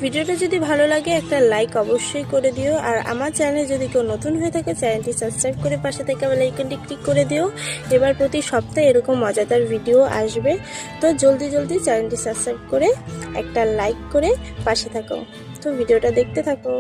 ভিডিওটা যদি ভালো লাগে একটা লাইক অবশ্যই করে দিও। আর আমার চ্যানেলে যদি কেউ নতুন হয়ে থাকে চ্যানেলটি সাবস্ক্রাইব করে পাশে থেকে বেল আইকনটি ক্লিক করে দিও। এবার প্রতি সপ্তাহে এরকম মজাদার ভিডিও আসবে, তো জলদি জলদি চ্যানেলটি সাবস্ক্রাইব করে একটা লাইক করে পাশে থাকো। তো ভিডিওটা দেখতে থাকো।